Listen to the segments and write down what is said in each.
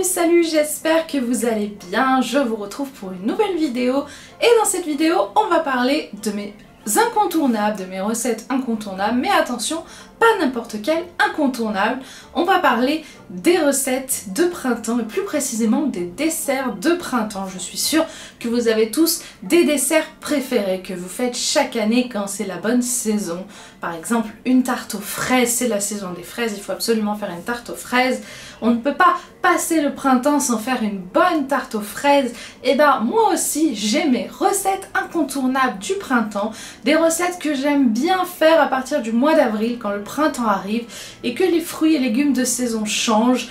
Salut, j'espère que vous allez bien. Je vous retrouve pour une nouvelle vidéo. Et dans cette vidéo, on va parler de mes incontournables, de mes recettes incontournables. Mais attention, pas n'importe quel incontournable. On va parler des recettes de printemps et plus précisément des desserts de printemps. Je suis sûre que vous avez tous des desserts préférés que vous faites chaque année quand c'est la bonne saison. Par exemple, une tarte aux fraises, c'est la saison des fraises, il faut absolument faire une tarte aux fraises. On ne peut pas passer le printemps sans faire une bonne tarte aux fraises. Et ben moi aussi, j'ai mes recettes incontournables du printemps, des recettes que j'aime bien faire à partir du mois d'avril quand le printemps arrive et que les fruits et légumes de saison changent.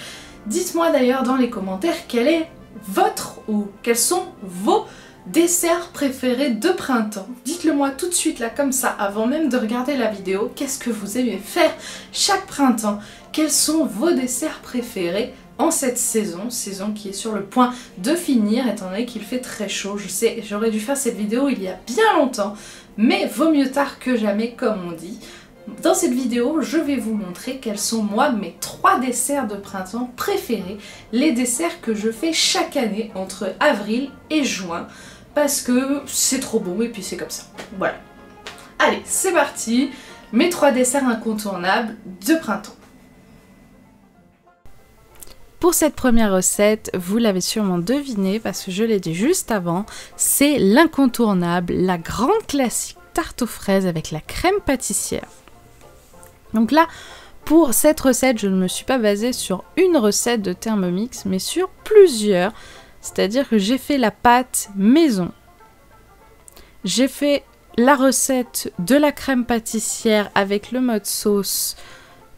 Dites-moi d'ailleurs dans les commentaires quel est votre ou quels sont vos desserts préférés de printemps. Dites-le moi tout de suite là comme ça avant même de regarder la vidéo. Qu'est-ce que vous aimez faire chaque printemps? Quels sont vos desserts préférés en cette saison qui est sur le point de finir étant donné qu'il fait très chaud. Je sais, j'aurais dû faire cette vidéo il y a bien longtemps, mais vaut mieux tard que jamais comme on dit. Dans cette vidéo, je vais vous montrer quels sont moi mes 3 desserts de printemps préférés, les desserts que je fais chaque année entre avril et juin, parce que c'est trop bon et puis c'est comme ça. Voilà. Allez, c'est parti, mes 3 desserts incontournables de printemps. Pour cette première recette, vous l'avez sûrement deviné parce que je l'ai dit juste avant, c'est l'incontournable, la grande classique tarte aux fraises avec la crème pâtissière. Donc là, pour cette recette, je ne me suis pas basée sur une recette de Thermomix, mais sur plusieurs. C'est-à-dire que j'ai fait la pâte maison. J'ai fait la recette de la crème pâtissière avec le mode sauce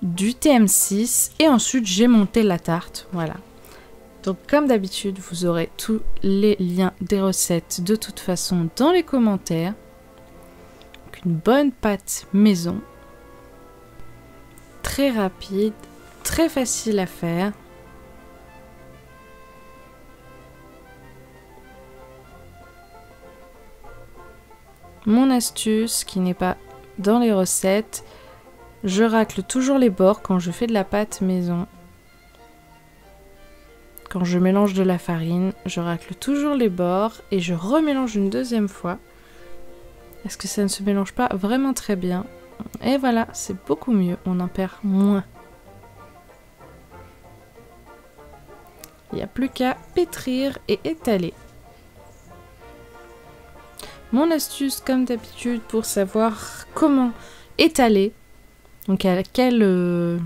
du TM6 et ensuite j'ai monté la tarte. Voilà. Donc comme d'habitude, vous aurez tous les liens des recettes de toute façon dans les commentaires. Donc, une bonne pâte maison. Très rapide, très facile à faire. Mon astuce qui n'est pas dans les recettes, je racle toujours les bords quand je fais de la pâte maison. Quand je mélange de la farine, je racle toujours les bords et je remélange une deuxième fois. Est-ce que ça ne se mélange pas vraiment très bien? Et voilà, c'est beaucoup mieux, on en perd moins. Il n'y a plus qu'à pétrir et étaler. Mon astuce, comme d'habitude, pour savoir comment étaler, donc à quelle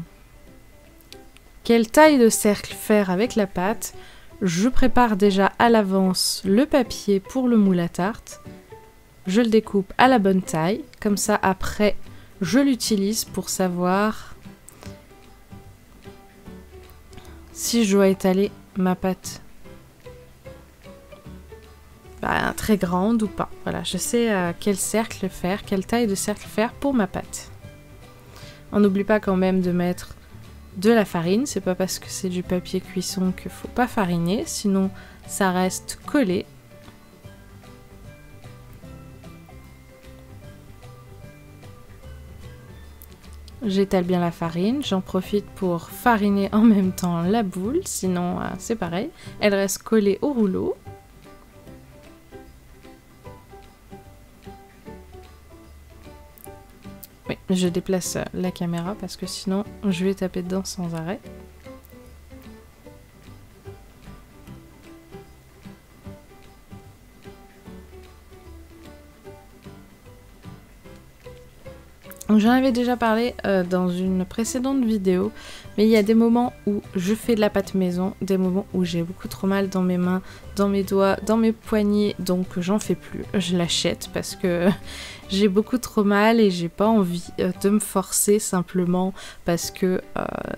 taille de cercle faire avec la pâte, je prépare déjà à l'avance le papier pour le moule à tarte. Je le découpe à la bonne taille, comme ça après je l'utilise pour savoir si je dois étaler ma pâte très grande ou pas. Voilà, je sais quel cercle faire, quelle taille de cercle faire pour ma pâte. On n'oublie pas quand même de mettre de la farine, c'est pas parce que c'est du papier cuisson qu'il faut pas fariner, sinon ça reste collé. J'étale bien la farine, j'en profite pour fariner en même temps la boule, sinon c'est pareil, elle reste collée au rouleau. Oui, je déplace la caméra parce que sinon je vais taper dedans sans arrêt. J'en avais déjà parlé dans une précédente vidéo, mais il y a des moments où je fais de la pâte maison, des moments où j'ai beaucoup trop mal dans mes mains, dans mes doigts, dans mes poignets, donc j'en fais plus. Je l'achète parce que j'ai beaucoup trop mal et j'ai pas envie de me forcer simplement parce que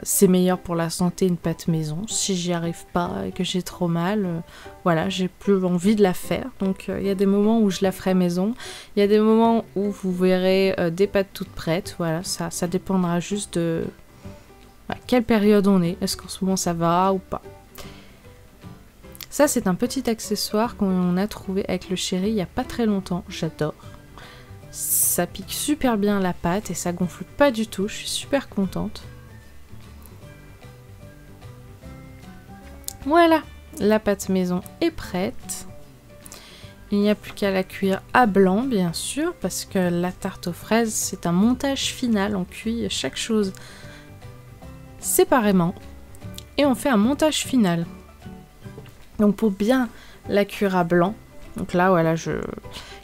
c'est meilleur pour la santé une pâte maison. Si j'y arrive pas et que j'ai trop mal, voilà, j'ai plus envie de la faire. Donc il y a des moments où je la ferai maison, il y a des moments où vous verrez des pâtes toutes prêtes. Voilà, ça dépendra juste de quelle période on est. Est-ce qu'en ce moment ça va ou pas? Ça c'est un petit accessoire qu'on a trouvé avec le chéri il y a pas très longtemps. J'adore. Ça pique super bien la pâte et ça gonfle pas du tout. Je suis super contente. Voilà, la pâte maison est prête. Il n'y a plus qu'à la cuire à blanc, bien sûr, parce que la tarte aux fraises, c'est un montage final. On cuit chaque chose séparément et on fait un montage final. Donc pour bien la cuire à blanc, donc là voilà,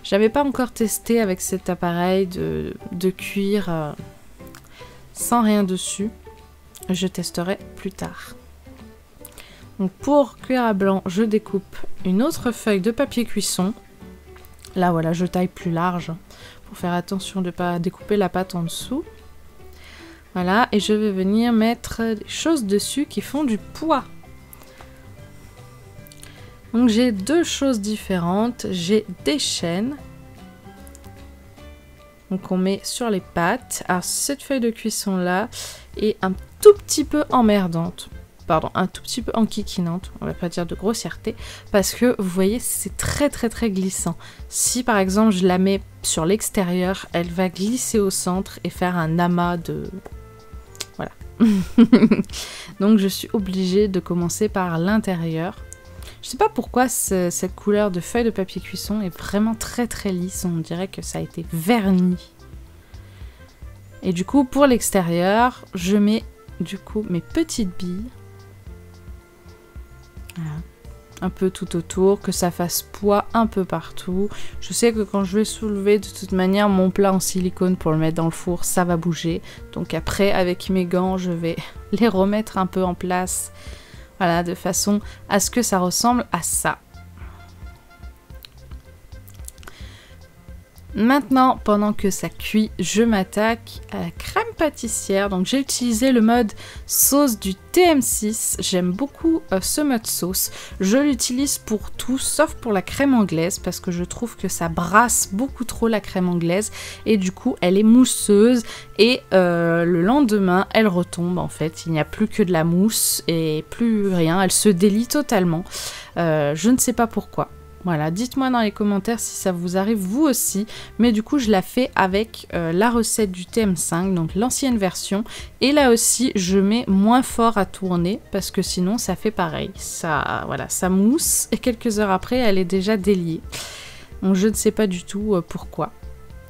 j'avais pas encore testé avec cet appareil de cuire sans rien dessus. Je testerai plus tard. Donc pour cuire à blanc, je découpe une autre feuille de papier cuisson. Là voilà, je taille plus large pour faire attention de ne pas découper la pâte en dessous. Voilà, et je vais venir mettre des choses dessus qui font du poids. Donc j'ai deux choses différentes. J'ai des chaînes. Donc on met sur les pâtes. Alors cette feuille de cuisson là est un tout petit peu emmerdante. Pardon, un tout petit peu enquiquinante, on va pas dire de grossièreté, parce que vous voyez c'est très glissant. Si par exemple je la mets sur l'extérieur, elle va glisser au centre et faire un amas de... Voilà. Donc je suis obligée de commencer par l'intérieur. Je sais pas pourquoi cette couleur de feuille de papier cuisson est vraiment très lisse, on dirait que ça a été verni. Et du coup pour l'extérieur, je mets du coup mes petites billes. Voilà. Un peu tout autour, que ça fasse poids un peu partout. Je sais que quand je vais soulever, de toute manière, mon plat en silicone pour le mettre dans le four, ça va bouger. Donc après, avec mes gants, je vais les remettre un peu en place. Voilà, de façon à ce que ça ressemble à ça. Maintenant, pendant que ça cuit, je m'attaque à la crème pâtissière. Donc j'ai utilisé le mode sauce du TM6. J'aime beaucoup ce mode sauce. Je l'utilise pour tout, sauf pour la crème anglaise, parce que je trouve que ça brasse beaucoup trop la crème anglaise. Et du coup, elle est mousseuse. Et le lendemain, elle retombe en fait. Il n'y a plus que de la mousse et plus rien. Elle se délie totalement. Je ne sais pas pourquoi. Voilà, dites-moi dans les commentaires si ça vous arrive vous aussi, mais du coup je la fais avec la recette du TM5, donc l'ancienne version, et là aussi je mets moins fort à tourner parce que sinon ça fait pareil, ça, voilà, ça mousse et quelques heures après elle est déjà déliée. Donc je ne sais pas du tout pourquoi.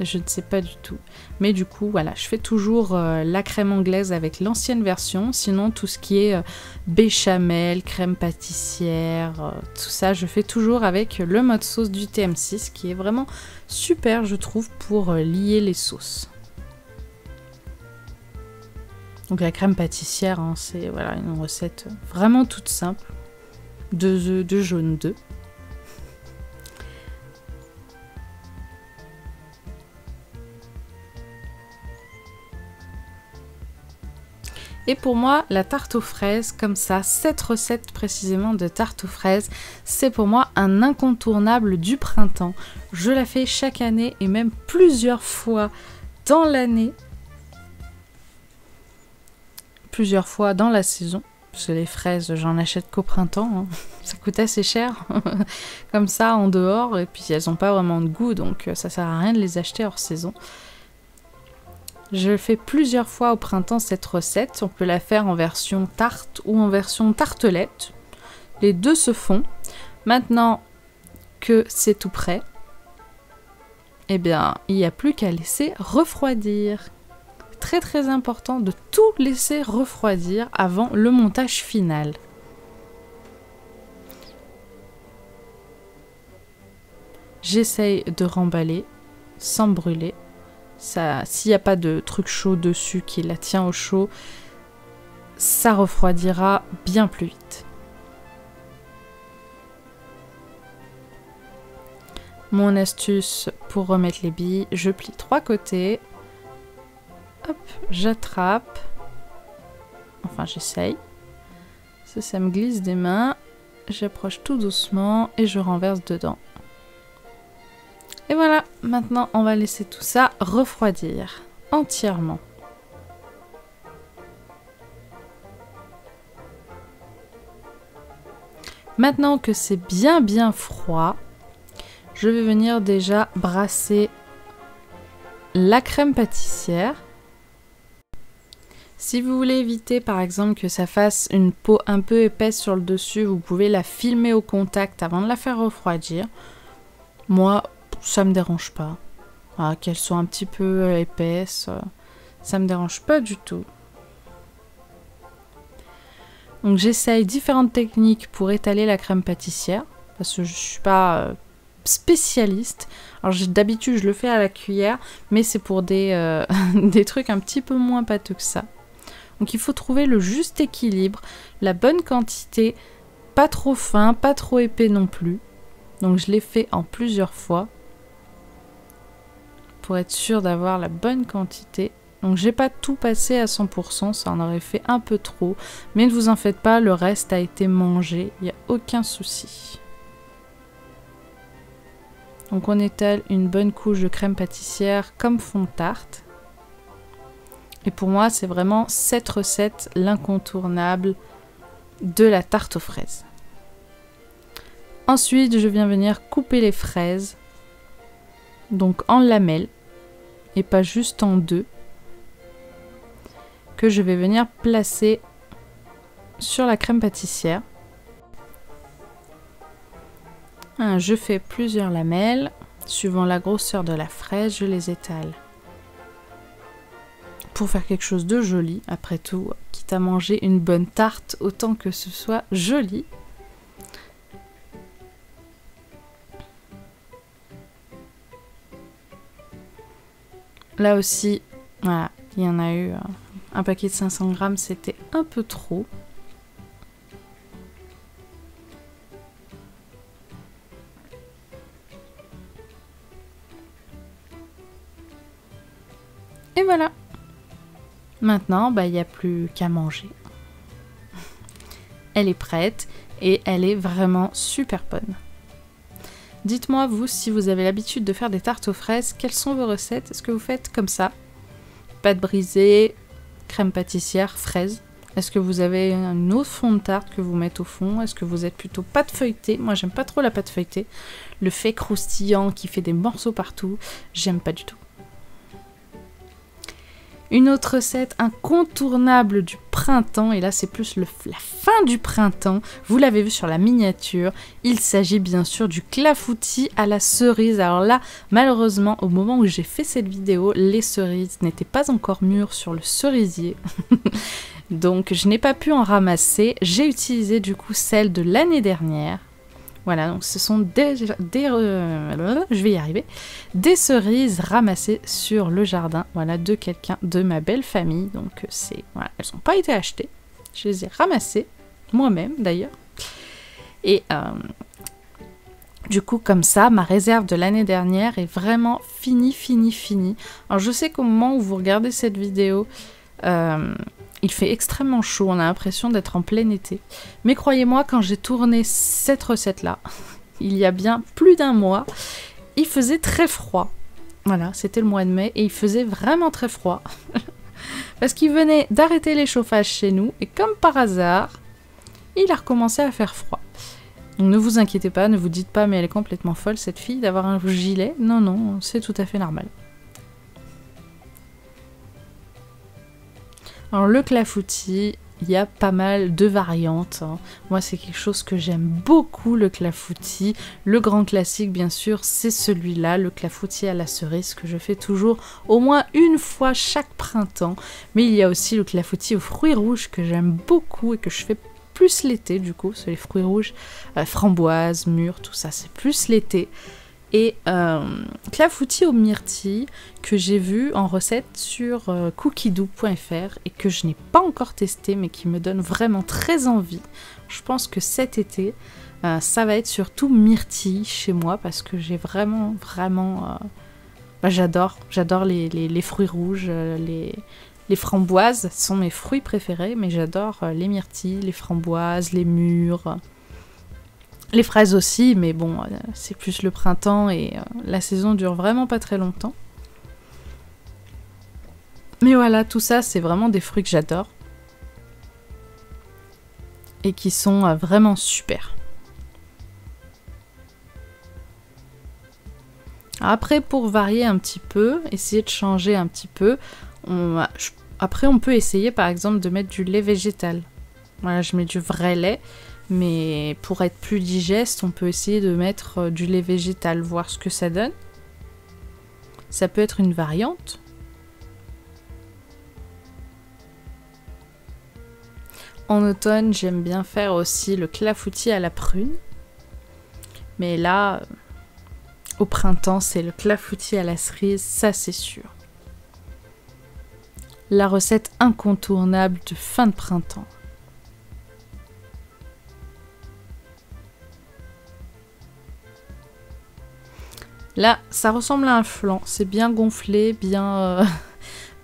Je ne sais pas du tout. Mais du coup, voilà, je fais toujours la crème anglaise avec l'ancienne version. Sinon, tout ce qui est béchamel, crème pâtissière, tout ça, je fais toujours avec le mode sauce du TM6 qui est vraiment super, je trouve, pour lier les sauces. Donc la crème pâtissière, hein, c'est voilà, une recette vraiment toute simple. 2 œufs, de jaune d'œufs. Et pour moi, la tarte aux fraises, comme ça, cette recette précisément de tarte aux fraises, c'est pour moi un incontournable du printemps. Je la fais chaque année et même plusieurs fois dans l'année. Plusieurs fois dans la saison. Parce que les fraises, j'en achète qu'au printemps. Hein. Ça coûte assez cher. Comme ça, en dehors. Et puis, elles n'ont pas vraiment de goût. Donc, ça sert à rien de les acheter hors saison. Je fais plusieurs fois au printemps cette recette. On peut la faire en version tarte ou en version tartelette. Les deux se font. Maintenant que c'est tout prêt, eh bien, il n'y a plus qu'à laisser refroidir. Très important de tout laisser refroidir avant le montage final. J'essaye de remballer sans brûler. S'il n'y a pas de truc chaud dessus qui la tient au chaud, ça refroidira bien plus vite. Mon astuce pour remettre les billes, je plie 3 côtés. Hop, j'attrape. Enfin, j'essaye. Ça me glisse des mains. J'approche tout doucement et je renverse dedans. Et voilà, maintenant on va laisser tout ça refroidir entièrement. Maintenant que c'est bien froid, je vais venir déjà brasser la crème pâtissière. Si vous voulez éviter par exemple que ça fasse une peau un peu épaisse sur le dessus, vous pouvez la filmer au contact avant de la faire refroidir. Moi, ça me dérange pas. Voilà, qu'elle soit un petit peu épaisse, ça me dérange pas du tout. Donc j'essaye différentes techniques pour étaler la crème pâtissière, parce que je suis pas spécialiste. Alors d'habitude je le fais à la cuillère, mais c'est pour des, des trucs un petit peu moins pâteux que ça. Donc il faut trouver le juste équilibre, la bonne quantité, pas trop fin, pas trop épais non plus. Donc je l'ai fait en plusieurs fois pour être sûr d'avoir la bonne quantité. Donc j'ai pas tout passé à 100%, ça en aurait fait un peu trop. Mais ne vous en faites pas, le reste a été mangé, il n'y a aucun souci. Donc on étale une bonne couche de crème pâtissière comme fond de tarte. Et pour moi, c'est vraiment cette recette, l'incontournable de la tarte aux fraises. Ensuite, je viens venir couper les fraises, donc en lamelles, et pas juste en deux, que je vais venir placer sur la crème pâtissière. Je fais plusieurs lamelles, suivant la grosseur de la fraise, je les étale. Pour faire quelque chose de joli, après tout, quitte à manger une bonne tarte, autant que ce soit joli. Là aussi, voilà, il y en a eu un paquet de 500 grammes, c'était un peu trop. Et voilà. Maintenant, il n'y a plus qu'à manger. Elle est prête et elle est vraiment super bonne. Dites-moi, vous, si vous avez l'habitude de faire des tartes aux fraises, quelles sont vos recettes? Est-ce que vous faites comme ça? Pâte brisée, crème pâtissière, fraises. Est-ce que vous avez un autre fond de tarte que vous mettez au fond? Est-ce que vous êtes plutôt pâte feuilletée? Moi, j'aime pas trop la pâte feuilletée. Le fait croustillant qui fait des morceaux partout, j'aime pas du tout. Une autre recette incontournable du printemps, et là c'est plus la fin du printemps, vous l'avez vu sur la miniature, il s'agit bien sûr du clafoutis à la cerise. Alors là, malheureusement, au moment où j'ai fait cette vidéo, les cerises n'étaient pas encore mûres sur le cerisier. Donc je n'ai pas pu en ramasser, j'ai utilisé du coup celle de l'année dernière. Voilà, donc ce sont je vais y arriver, des cerises ramassées sur le jardin, voilà, de quelqu'un de ma belle famille. Donc voilà, elles n'ont pas été achetées, je les ai ramassées moi-même d'ailleurs. Et du coup, comme ça, ma réserve de l'année dernière est vraiment finie. Alors je sais qu'au moment où vous regardez cette vidéo, il fait extrêmement chaud, on a l'impression d'être en plein été. Mais croyez-moi, quand j'ai tourné cette recette-là, il y a bien plus d'un mois, il faisait très froid. Voilà, c'était le mois de mai et il faisait vraiment très froid. Parce qu'il venait d'arrêter les chauffages chez nous et comme par hasard, il a recommencé à faire froid. Donc ne vous inquiétez pas, ne vous dites pas mais elle est complètement folle cette fille d'avoir un gilet. Non, non, c'est tout à fait normal. Alors le clafoutis, il y a pas mal de variantes. Moi c'est quelque chose que j'aime beaucoup, le clafoutis. Le grand classique bien sûr c'est celui-là, le clafoutis à la cerise que je fais toujours au moins une fois chaque printemps. Mais il y a aussi le clafoutis aux fruits rouges que j'aime beaucoup et que je fais plus l'été du coup. C'est les fruits rouges, framboises, mûres, tout ça, c'est plus l'été. Et clafoutis aux myrtilles que j'ai vu en recette sur cookiedoo.fr et que je n'ai pas encore testé mais qui me donne vraiment très envie. Je pense que cet été ça va être surtout myrtilles chez moi parce que j'ai vraiment j'adore les fruits rouges, les framboises sont mes fruits préférés, mais j'adore les myrtilles, les framboises, les mûres. Les fraises aussi, mais bon, c'est plus le printemps et la saison dure vraiment pas très longtemps. Mais voilà, tout ça, c'est vraiment des fruits que j'adore. Et qui sont vraiment super. Après, pour varier un petit peu, essayer de changer un petit peu, je Après, on peut essayer par exemple de mettre du lait végétal. Voilà, je mets du vrai lait, mais pour être plus digeste, on peut essayer de mettre du lait végétal, voir ce que ça donne. Ça peut être une variante. En automne, j'aime bien faire aussi le clafoutis à la prune. Mais là, au printemps, c'est le clafoutis à la cerise, ça c'est sûr. La recette incontournable de fin de printemps. Là, ça ressemble à un flan, c'est bien gonflé, bien...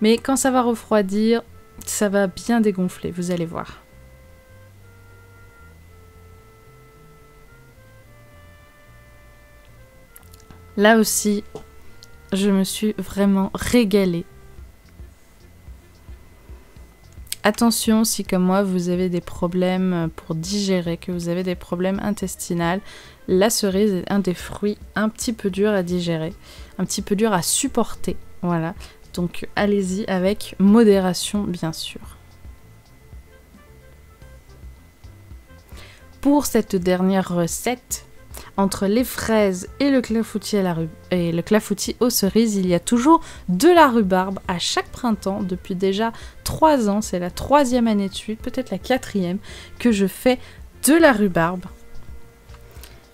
Mais quand ça va refroidir, ça va bien dégonfler, vous allez voir. Là aussi, je me suis vraiment régalée. Attention, si comme moi, vous avez des problèmes pour digérer, que vous avez des problèmes intestinaux, la cerise est un des fruits un petit peu dur à digérer, un petit peu dur à supporter. Voilà, donc allez-y avec modération, bien sûr. Pour cette dernière recette, entre les fraises et le clafoutis aux cerises, il y a toujours de la rhubarbe à chaque printemps. Depuis déjà 3 ans, c'est la 3e année de suite, peut-être la 4e, que je fais de la rhubarbe.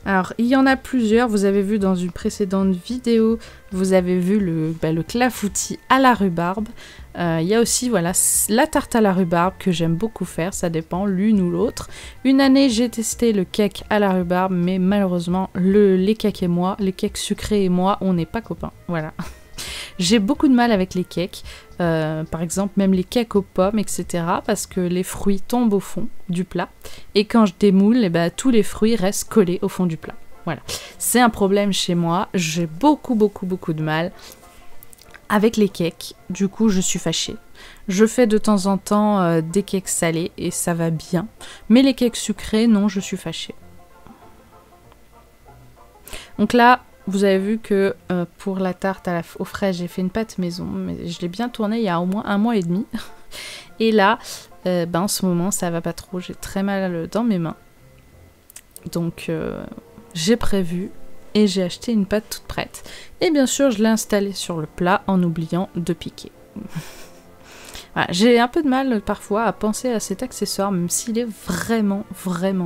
Alors, il y en a plusieurs, vous avez vu dans une précédente vidéo, vous avez vu le clafoutis à la rhubarbe. Il y a aussi voilà, la tarte à la rhubarbe que j'aime beaucoup faire, ça dépend l'une ou l'autre. Une année, j'ai testé le cake à la rhubarbe, mais malheureusement, les cakes et moi, les cakes sucrés et moi, on n'est pas copains. Voilà. J'ai beaucoup de mal avec les cakes, par exemple même les cakes aux pommes, etc. Parce que les fruits tombent au fond du plat. Et quand je démoule, tous les fruits restent collés au fond du plat. Voilà. C'est un problème chez moi. J'ai beaucoup de mal avec les cakes. Du coup, je suis fâchée. Je fais de temps en temps des cakes salés et ça va bien. Mais les cakes sucrés, non, je suis fâchée. Donc là... Vous avez vu que pour la tarte aux fraises, j'ai fait une pâte maison, mais je l'ai bien tournée il y a au moins 1 mois et demi. Et là, en ce moment, ça va pas trop, j'ai très mal dans mes mains. Donc, j'ai prévu et j'ai acheté une pâte toute prête. Et bien sûr, je l'ai installée sur le plat en oubliant de piquer. Voilà, j'ai un peu de mal parfois à penser à cet accessoire, même s'il est vraiment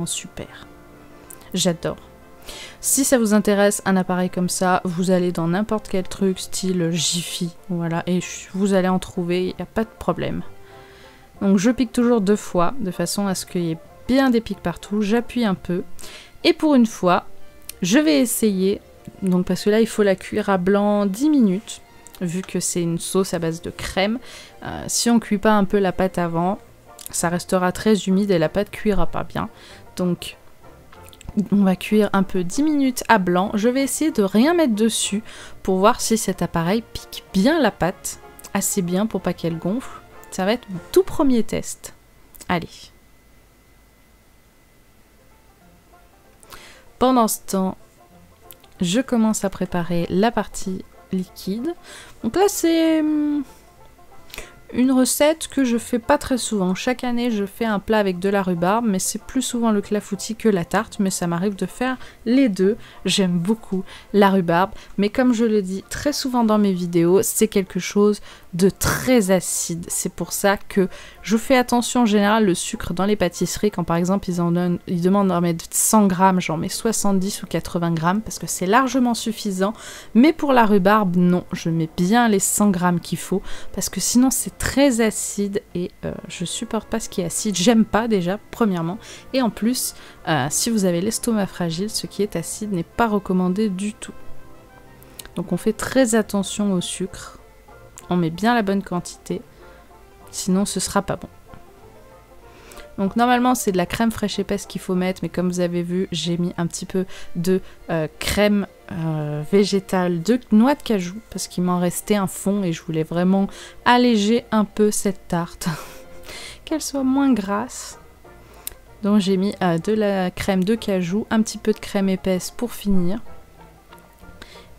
super. J'adore. Si ça vous intéresse, un appareil comme ça, vous allez dans n'importe quel truc, style Jiffy, voilà, et vous allez en trouver, il n'y a pas de problème. Donc je pique toujours 2 fois, de façon à ce qu'il y ait bien des pics partout, j'appuie un peu, et pour une fois, je vais essayer, donc parce que là il faut la cuire à blanc 10 minutes, vu que c'est une sauce à base de crème. Si on ne cuit pas un peu la pâte avant, ça restera très humide et la pâte cuira pas bien, donc... On va cuire un peu 10 minutes à blanc. Je vais essayer de rien mettre dessus pour voir si cet appareil pique bien la pâte, assez bien pour pas qu'elle gonfle. Ça va être mon tout premier test. Allez. Pendant ce temps, je commence à préparer la partie liquide. Donc là, c'est une recette que je fais pas très souvent. Chaque année, je fais un plat avec de la rhubarbe, mais c'est plus souvent le clafoutis que la tarte, mais ça m'arrive de faire les deux. J'aime beaucoup la rhubarbe, mais comme je le dis très souvent dans mes vidéos, c'est quelque chose de très acide. C'est pour ça que je fais attention en général le sucre dans les pâtisseries. Quand par exemple ils demandent d'en mettre 100 grammes, j'en mets 70 ou 80 grammes parce que c'est largement suffisant. Mais pour la rhubarbe, non, je mets bien les 100 grammes qu'il faut parce que sinon c'est très acide et je supporte pas ce qui est acide. J'aime pas déjà, premièrement. Et en plus, si vous avez l'estomac fragile, ce qui est acide n'est pas recommandé du tout. Donc on fait très attention au sucre. On met bien la bonne quantité, sinon ce sera pas bon. Donc normalement c'est de la crème fraîche épaisse qu'il faut mettre, mais comme vous avez vu, j'ai mis un petit peu de crème végétale de noix de cajou, parce qu'il m'en restait un fond et je voulais vraiment alléger un peu cette tarte, qu'elle soit moins grasse. Donc j'ai mis de la crème de cajou, un petit peu de crème épaisse pour finir.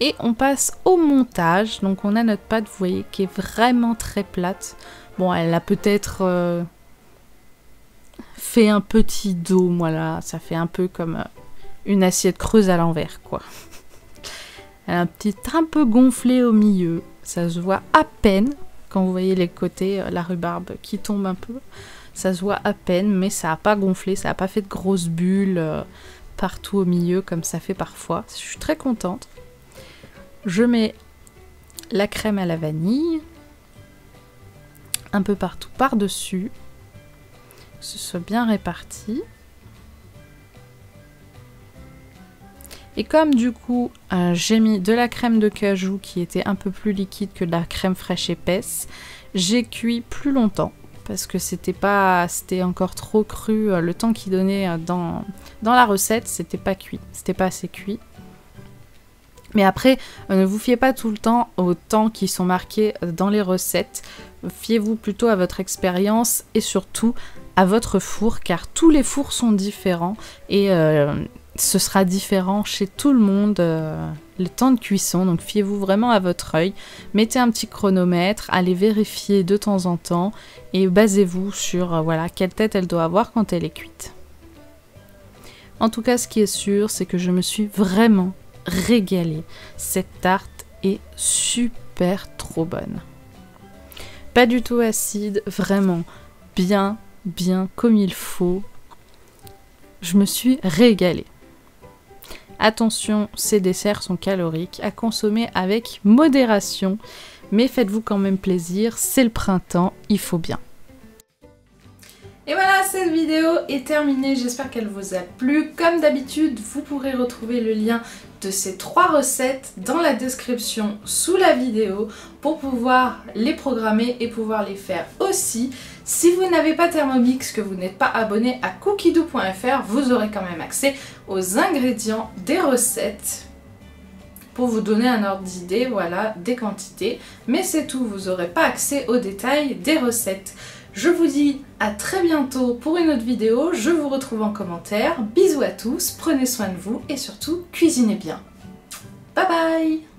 Et on passe au montage. Donc on a notre pâte, vous voyez, qui est vraiment très plate. Bon, elle a peut-être fait un petit dôme, voilà. Ça fait un peu comme une assiette creuse à l'envers, quoi. Elle a un peu gonflé au milieu. Ça se voit à peine quand vous voyez les côtés, la rhubarbe qui tombe un peu. Ça se voit à peine, mais ça n'a pas gonflé, ça n'a pas fait de grosses bulles partout au milieu comme ça fait parfois. Je suis très contente. Je mets la crème à la vanille un peu partout par-dessus, que ce soit bien réparti. Et comme du coup j'ai mis de la crème de cajou qui était un peu plus liquide que de la crème fraîche épaisse, j'ai cuit plus longtemps parce que c'était encore trop cru. Le temps qu'il donnait dans la recette, c'était pas cuit, c'était pas assez cuit. Mais après, ne vous fiez pas tout le temps aux temps qui sont marqués dans les recettes. Fiez-vous plutôt à votre expérience et surtout à votre four, car tous les fours sont différents et ce sera différent chez tout le monde, le temps de cuisson. Donc fiez-vous vraiment à votre œil. Mettez un petit chronomètre, allez vérifier de temps en temps et basez-vous sur voilà, quelle tête elle doit avoir quand elle est cuite. En tout cas, ce qui est sûr, c'est que je me suis vraiment régalée. Cette tarte est super trop bonne. Pas du tout acide, vraiment bien comme il faut. Je me suis régalée. Attention, ces desserts sont caloriques, à consommer avec modération, mais faites-vous quand même plaisir, c'est le printemps, il faut bien. Et voilà, cette vidéo est terminée, j'espère qu'elle vous a plu. Comme d'habitude, vous pourrez retrouver le lien de ces 3 recettes dans la description sous la vidéo pour pouvoir les programmer et pouvoir les faire aussi. Si vous n'avez pas Thermomix, que vous n'êtes pas abonné à cookiedoo.fr, vous aurez quand même accès aux ingrédients des recettes pour vous donner un ordre d'idée, voilà, des quantités. Mais c'est tout, vous n'aurez pas accès aux détails des recettes. Je vous dis à très bientôt pour une autre vidéo, je vous retrouve en commentaire. Bisous à tous, prenez soin de vous et surtout cuisinez bien. Bye bye!